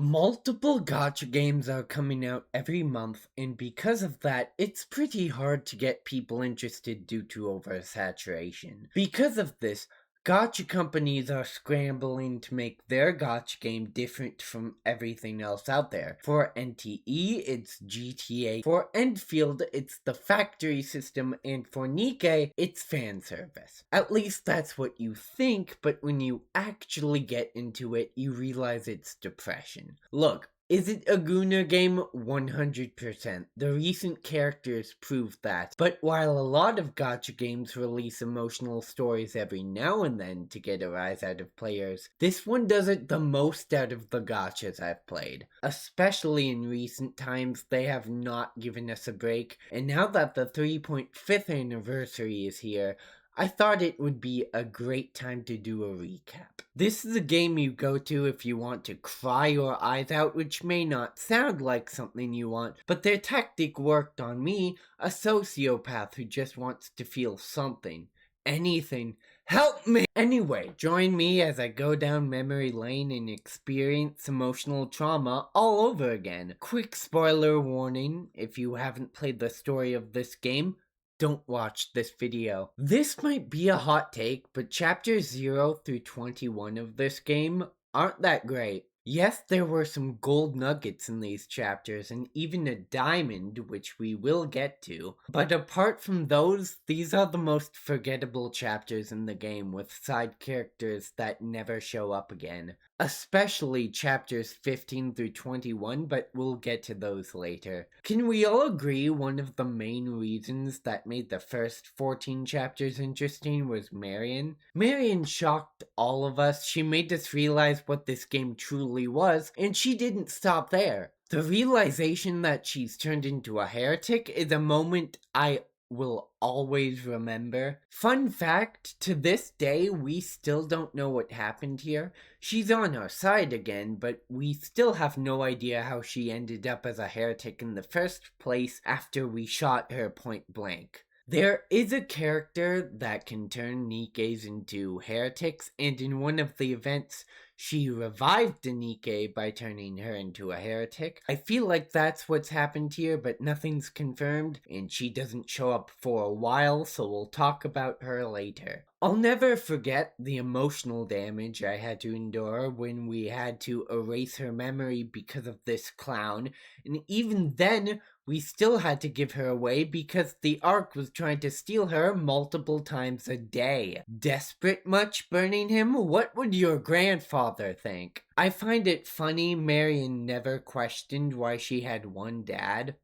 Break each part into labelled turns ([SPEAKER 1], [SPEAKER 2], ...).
[SPEAKER 1] Multiple gacha games are coming out every month, and because of that, it's pretty hard to get people interested due to oversaturation. Because of this, gacha companies are scrambling to make their gacha game different from everything else out there. For NTE, it's GTA. For Enfield, it's the factory system, and for NIKKE, it's fan service. At least that's what you think, but when you actually get into it, you realize it's depression. Look, is it a Guna game? 100%. The recent characters prove that. But while a lot of gacha games release emotional stories every now and then to get a rise out of players, this one does it the most out of the gachas I've played. Especially in recent times, they have not given us a break, and now that the 3.5th anniversary is here, I thought it would be a great time to do a recap. This is a game you go to if you want to cry your eyes out, which may not sound like something you want, but their tactic worked on me, a sociopath who just wants to feel something. Anything. Help me! Anyway, join me as I go down memory lane and experience emotional trauma all over again. Quick spoiler warning, if you haven't played the story of this game, don't watch this video. This might be a hot take, but chapters 0 through 21 of this game aren't that great. Yes, there were some gold nuggets in these chapters, and even a diamond, which we will get to. But apart from those, these are the most forgettable chapters in the game, with side characters that never show up again. Especially chapters 15 through 21, but we'll get to those later. Can we all agree one of the main reasons that made the first 14 chapters interesting was Marion? Marion shocked all of us. She made us realize what this game truly was, and she didn't stop there. The realization that she's turned into a heretic is a moment I will always remember. Fun fact, to this day, we still don't know what happened here. She's on our side again, but we still have no idea how she ended up as a heretic in the first place after we shot her point blank. There is a character that can turn Nikkes into heretics, and in one of the events, she revived a Nikke by turning her into a heretic. I feel like that's what's happened here, but nothing's confirmed, and she doesn't show up for a while, so we'll talk about her later. I'll never forget the emotional damage I had to endure when we had to erase her memory because of this clown, and even then, we still had to give her away because the Ark was trying to steal her multiple times a day. Desperate much burning him? What would your grandfather think? I find it funny Marion never questioned why she had one dad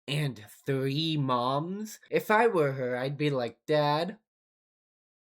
[SPEAKER 1] and 3 moms. If I were her, I'd be like, Dad,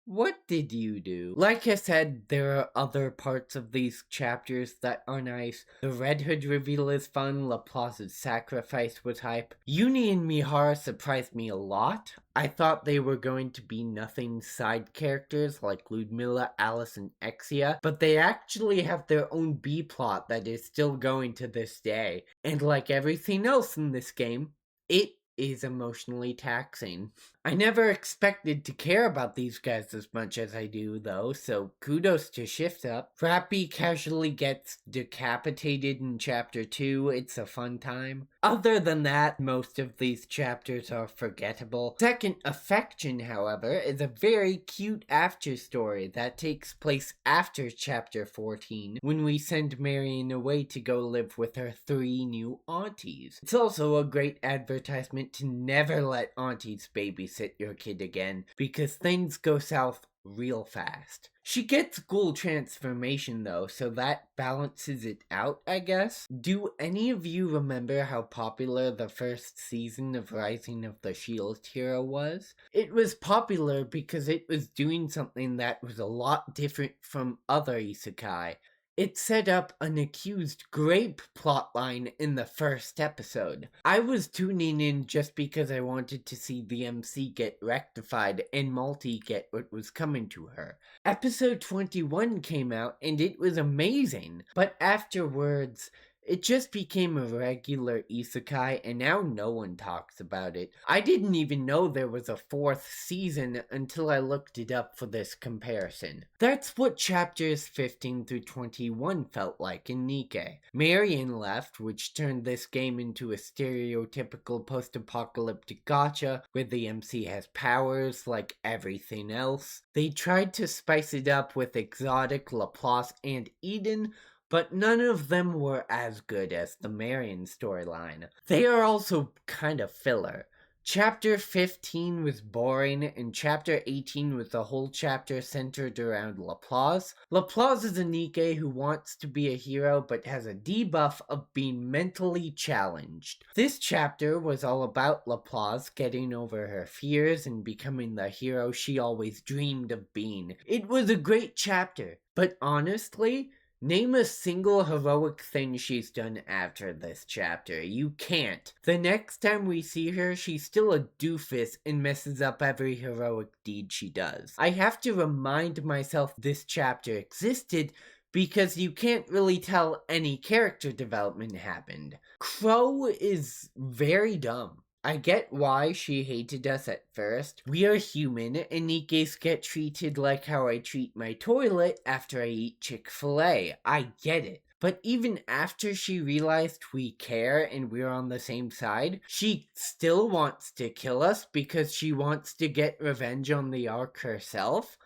[SPEAKER 1] what did you do? Like I said, there are other parts of these chapters that are nice. The Red Hood reveal is fun, Laplace's sacrifice was hype. Uni and Mihara surprised me a lot. I thought they were going to be nothing side characters like Ludmilla, Alice, and Exia, but they actually have their own B-plot that is still going to this day. And like everything else in this game, it is emotionally taxing. I never expected to care about these guys as much as I do, though, so kudos to Shift Up. Rappy casually gets decapitated in Chapter 2, it's a fun time. Other than that, most of these chapters are forgettable. Second Affection, however, is a very cute after story that takes place after Chapter 14, when we send Marion away to go live with her 3 new aunties. It's also a great advertisement to never let aunties babysit your kid again, because things go south real fast. She gets ghoul transformation though, so that balances it out, I guess. Do any of you remember how popular the first season of Rising of the Shield Hero was? It was popular because it was doing something that was a lot different from other isekai. It set up an accused grape plotline in the first episode. I was tuning in just because I wanted to see the MC get rectified and Malty get what was coming to her. Episode 21 came out and it was amazing, but afterwards, It just became a regular isekai, and now no one talks about it. I didn't even know there was a 4th season until I looked it up for this comparison. That's what chapters 15 through 21 felt like in NIKKE. Marion left, which turned this game into a stereotypical post-apocalyptic gacha where the MC has powers like everything else. They tried to spice it up with Exotic, Laplace, and Eden, but none of them were as good as the Marion storyline. They are also kind of filler. Chapter 15 was boring, and Chapter 18 was the whole chapter centered around Laplace. Laplace is a NIKKE who wants to be a hero but has a debuff of being mentally challenged. This chapter was all about Laplace getting over her fears and becoming the hero she always dreamed of being. It was a great chapter, but honestly, name a single heroic thing she's done after this chapter. You can't. The next time we see her, she's still a doofus and messes up every heroic deed she does. I have to remind myself this chapter existed because you can't really tell any character development happened. Crow is very dumb. I get why she hated us at first. We are human, and Nikkes get treated like how I treat my toilet after I eat Chick-fil-A. I get it. But even after she realized we care and we're on the same side, she still wants to kill us because she wants to get revenge on the Ark herself?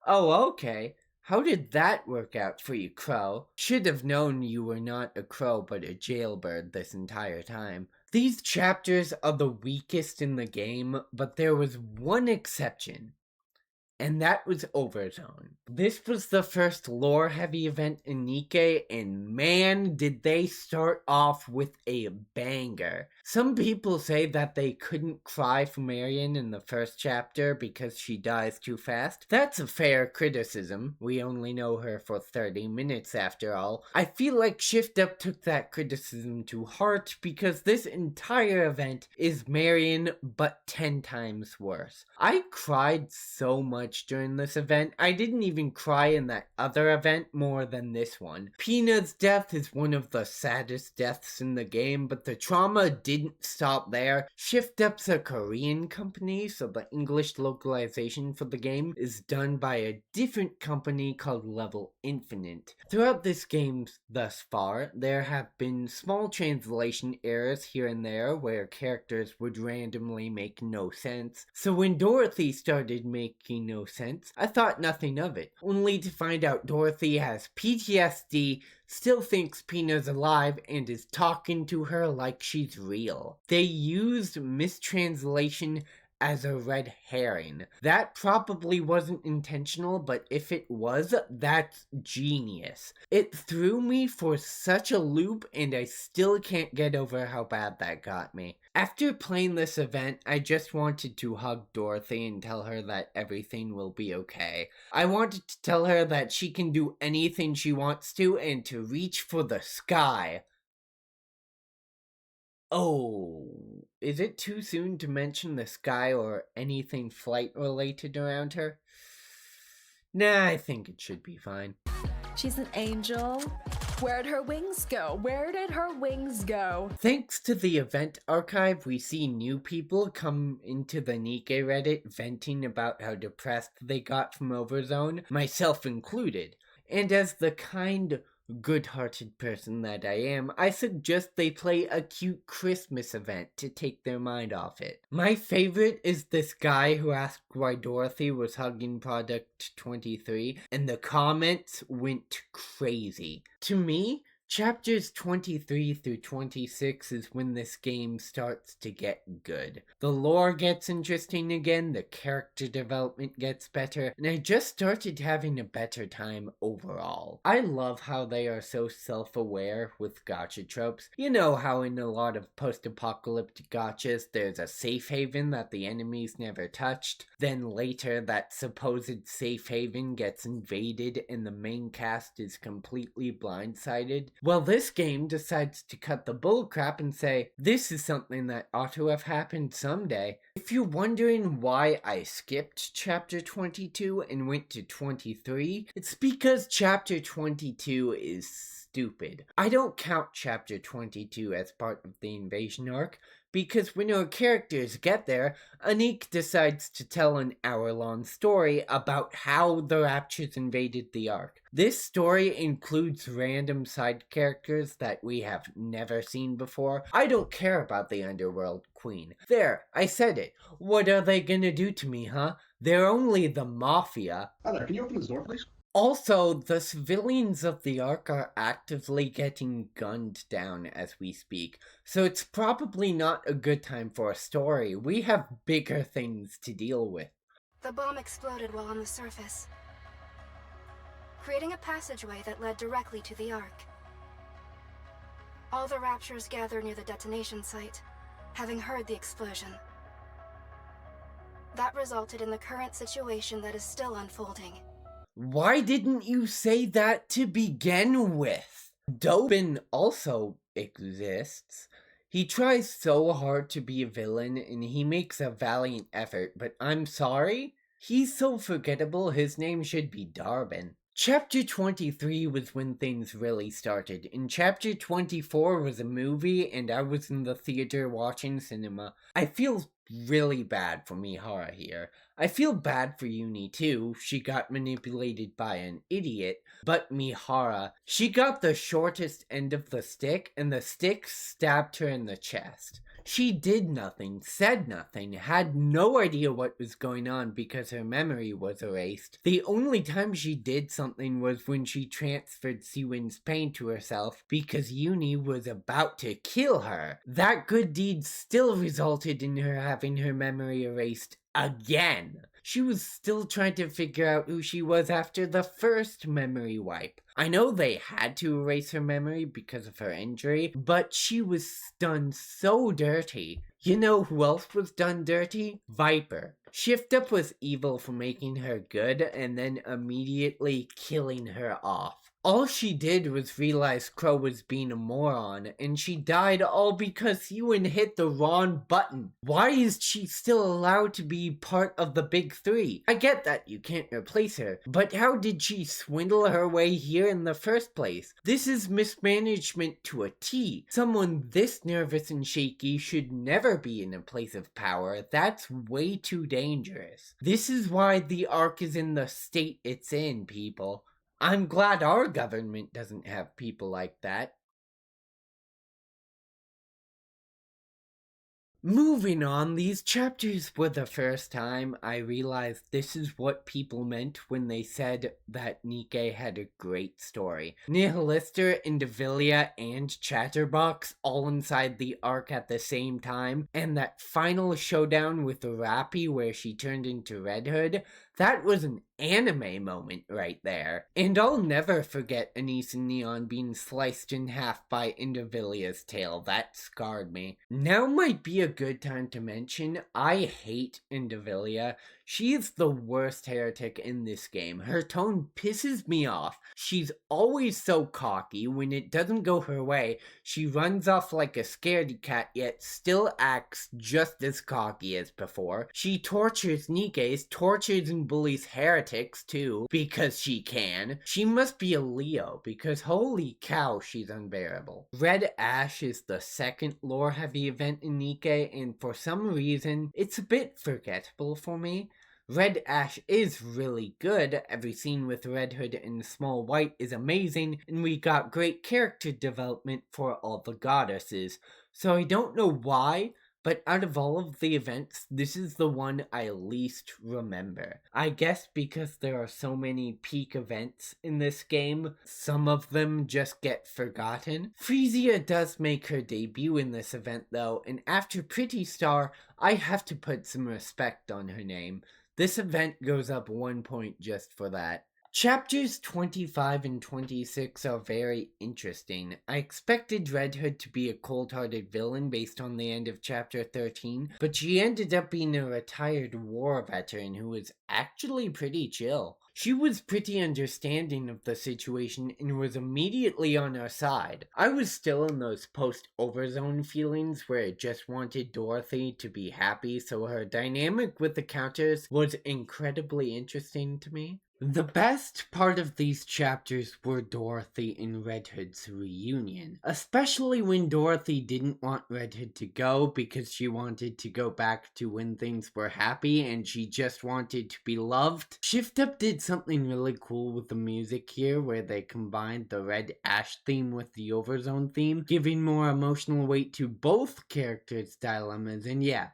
[SPEAKER 1] Oh, okay. How did that work out for you, Crow? Should have known you were not a crow but a jailbird this entire time. These chapters are the weakest in the game, but there was one exception, and that was Overzone. This was the first lore-heavy event in NIKKE, and man, did they start off with a banger. Some people say that they couldn't cry for Marion in the first chapter because she dies too fast. That's a fair criticism. We only know her for 30 minutes after all. I feel like Shift Up took that criticism to heart because this entire event is Marion but 10 times worse. I cried so much during this event. I didn't even cry in that other event more than this one. Pina's death is one of the saddest deaths in the game, but the trauma didn't stop there. Shift Up's a Korean company, so the English localization for the game is done by a different company called Level Infinite. Throughout this game thus far, there have been small translation errors here and there where characters would randomly make no sense. So when Dorothy started making no sense, I thought nothing of it, only to find out Dorothy has PTSD, still thinks Pina's alive, and is talking to her like she's real. They used mistranslation as a red herring. That probably wasn't intentional, but if it was, that's genius. It threw me for such a loop, and I still can't get over how bad that got me. After playing this event, I just wanted to hug Dorothy and tell her that everything will be okay. I wanted to tell her that she can do anything she wants to and to reach for the sky. Oh, is it too soon to mention the sky or anything flight related around her? Nah, I think it should be fine.
[SPEAKER 2] She's an angel. Where'd her wings go? Where did her wings go?
[SPEAKER 1] Thanks to the event archive, we see new people come into the NIKKE Reddit venting about how depressed they got from Overzone, myself included. And as the kind, good-hearted person that I am, I suggest they play a cute Christmas event to take their mind off it. My favorite is this guy who asked why Dorothy was hugging Product 23, and the comments went crazy. To me, chapters 23 through 26 is when this game starts to get good. The lore gets interesting again, the character development gets better, and I just started having a better time overall. I love how they are so self-aware with gacha tropes. You know how in a lot of post-apocalyptic gachas there's a safe haven that the enemies never touched, then later that supposed safe haven gets invaded and the main cast is completely blindsided. Well, this game decides to cut the bullcrap and say, this is something that ought to have happened someday. If you're wondering why I skipped chapter 22 and went to 23, it's because chapter 22 is stupid. I don't count chapter 22 as part of the invasion arc, because when our characters get there, NIKKE decides to tell an hour-long story about how the Raptures invaded the Ark. This story includes random side characters that we have never seen before. I don't care about the Underworld Queen. There, I said it. What are they gonna do to me, huh? They're only the Mafia.
[SPEAKER 3] Hi there, can you open this door, please?
[SPEAKER 1] Also, the civilians of the Ark are actively getting gunned down as we speak, so it's probably not a good time for a story. We have bigger things to deal with.
[SPEAKER 4] The bomb exploded while on the surface, creating a passageway that led directly to the Ark. All the Raptures gather near the detonation site, having heard the explosion. That resulted in the current situation that is still unfolding.
[SPEAKER 1] Why didn't you say that to begin with? Dobin also exists. He tries so hard to be a villain and he makes a valiant effort, but I'm sorry? He's so forgettable, his name should be Darwin. Chapter 23 was when things really started, and Chapter 24 was a movie and I was in the theater watching cinema. I feel really bad for Mihara here. I feel bad for Uni too, she got manipulated by an idiot, but Mihara, she got the shortest end of the stick and the stick stabbed her in the chest. She did nothing, said nothing, had no idea what was going on because her memory was erased. The only time she did something was when she transferred Siwin's pain to herself because Uni was about to kill her. That good deed still resulted in her having her memory erased again. She was still trying to figure out who she was after the first memory wipe. I know they had to erase her memory because of her injury, but she was done so dirty. You know who else was done dirty? Viper. Shift Up was evil for making her good and then immediately killing her off. All she did was realize Crow was being a moron, and she died all because Ewan hit the wrong button. Why is she still allowed to be part of the big three? I get that you can't replace her, but how did she swindle her way here in the first place? This is mismanagement to a T. Someone this nervous and shaky should never be in a place of power. That's way too dangerous. This is why the Ark is in the state it's in, people. I'm glad our government doesn't have people like that. Moving on, these chapters were the first time I realized this is what people meant when they said that NIKKE had a great story. Nihilister, Indivilia, and Chatterbox all inside the Ark at the same time, and that final showdown with Rappy where she turned into Red Hood, that was an anime moment right there. And I'll never forget Anise and Neon being sliced in half by Indivilia's tail. That scarred me. Now might be a good time to mention, I hate Indivilia. She is the worst heretic in this game. Her tone pisses me off. She's always so cocky. When it doesn't go her way, she runs off like a scaredy cat, yet still acts just as cocky as before. She tortures NIKKEs, tortures and bullies heretics too, because she can. She must be a Leo, because holy cow, she's unbearable. Red Ash is the second lore-heavy event in NIKKE, and for some reason, it's a bit forgettable for me. Red Ash is really good, every scene with Red Hood and Small White is amazing, and we got great character development for all the goddesses. So I don't know why, but out of all of the events, this is the one I least remember. I guess because there are so many peak events in this game, some of them just get forgotten. Frisia does make her debut in this event though, and after Pretty Star, I have to put some respect on her name. This event goes up 1 point just for that. Chapters 25 and 26 are very interesting. I expected Red Hood to be a cold-hearted villain based on the end of chapter 13, but she ended up being a retired war veteran who was actually pretty chill. She was pretty understanding of the situation and was immediately on our side. I was still in those post-overzone feelings where I just wanted Dorothy to be happy, so her dynamic with the counters was incredibly interesting to me. The best part of these chapters were Dorothy and Red Hood's reunion, especially when Dorothy didn't want Red Hood to go because she wanted to go back to when things were happy and she just wanted to be loved. Shift Up did something really cool with the music here where they combined the Red Ash theme with the Overzone theme, giving more emotional weight to both characters' dilemmas, and yeah,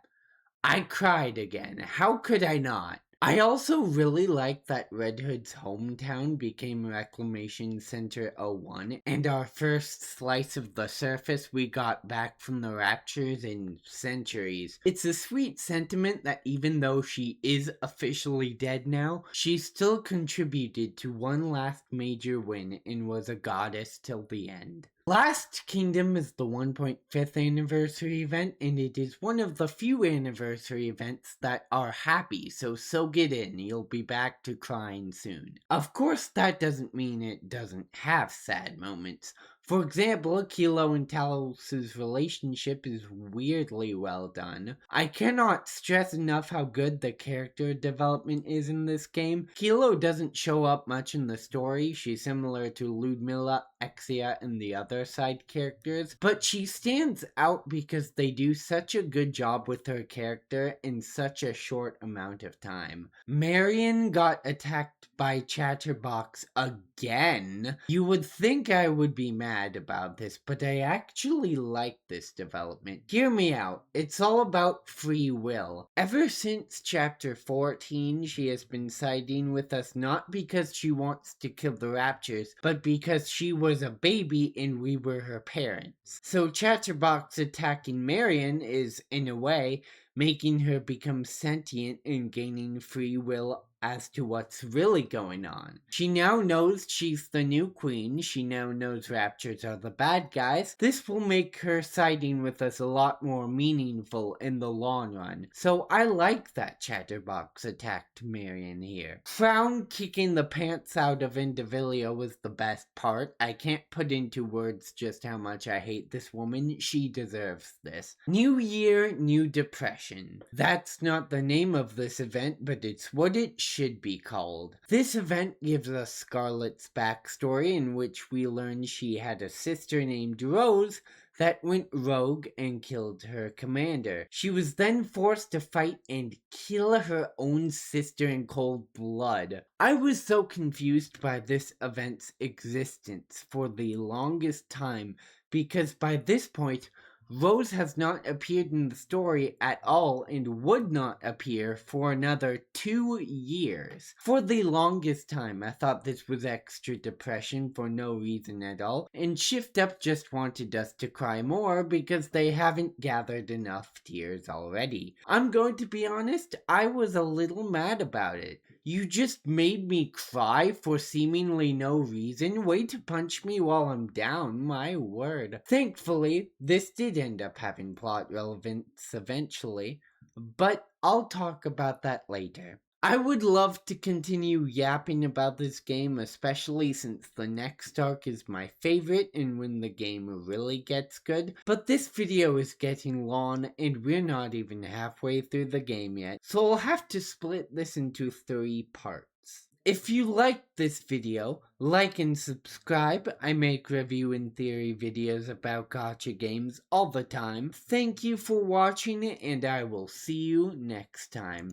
[SPEAKER 1] I cried again. How could I not? I also really like that Red Hood's hometown became Reclamation Center 01, and our first slice of the surface we got back from the Raptures in centuries. It's a sweet sentiment that even though she is officially dead now, she still contributed to one last major win and was a goddess till the end. Last Kingdom is the 1.5th anniversary event, and it is one of the few anniversary events that are happy, so soak it in, you'll be back to crying soon. Of course, that doesn't mean it doesn't have sad moments. For example, Kilo and Talos' relationship is weirdly well done. I cannot stress enough how good the character development is in this game. Kilo doesn't show up much in the story, she's similar to Ludmilla, Exia, and the other side characters, but she stands out because they do such a good job with her character in such a short amount of time. Marion got attacked by Chatterbox again. You would think I would be mad about this, but I actually like this development. Hear me out. It's all about free will. Ever since chapter 14, she has been siding with us not because she wants to kill the Raptures, but because she was a baby and we were her parents. So Chatterbox attacking Marion is, in a way, making her become sentient and gaining free will as to what's really going on. She now knows she's the new queen, she now knows Raptures are the bad guys. This will make her siding with us a lot more meaningful in the long run, so I like that Chatterbox attacked Marion here. Crown kicking the pants out of Indivilia was the best part. I can't put into words just how much I hate this woman, she deserves this. New year, new depression. That's not the name of this event, but it's what it should be called. This event gives us Scarlet's backstory, in which we learn she had a sister named Rose that went rogue and killed her commander. She was then forced to fight and kill her own sister in cold blood. I was so confused by this event's existence for the longest time, because by this point, Rose has not appeared in the story at all and would not appear for another 2 years. For the longest time, I thought this was extra depression for no reason at all, and Shift Up just wanted us to cry more because they haven't gathered enough tears already. I'm going to be honest, I was a little mad about it. You just made me cry for seemingly no reason. Way to punch me while I'm down, my word. Thankfully, this did end up having plot relevance eventually, but I'll talk about that later. I would love to continue yapping about this game, especially since the next arc is my favorite and when the game really gets good, but this video is getting long and we're not even halfway through the game yet, so I'll have to split this into 3 parts. If you liked this video, like and subscribe. I make review and theory videos about gacha games all the time. Thank you for watching and I will see you next time.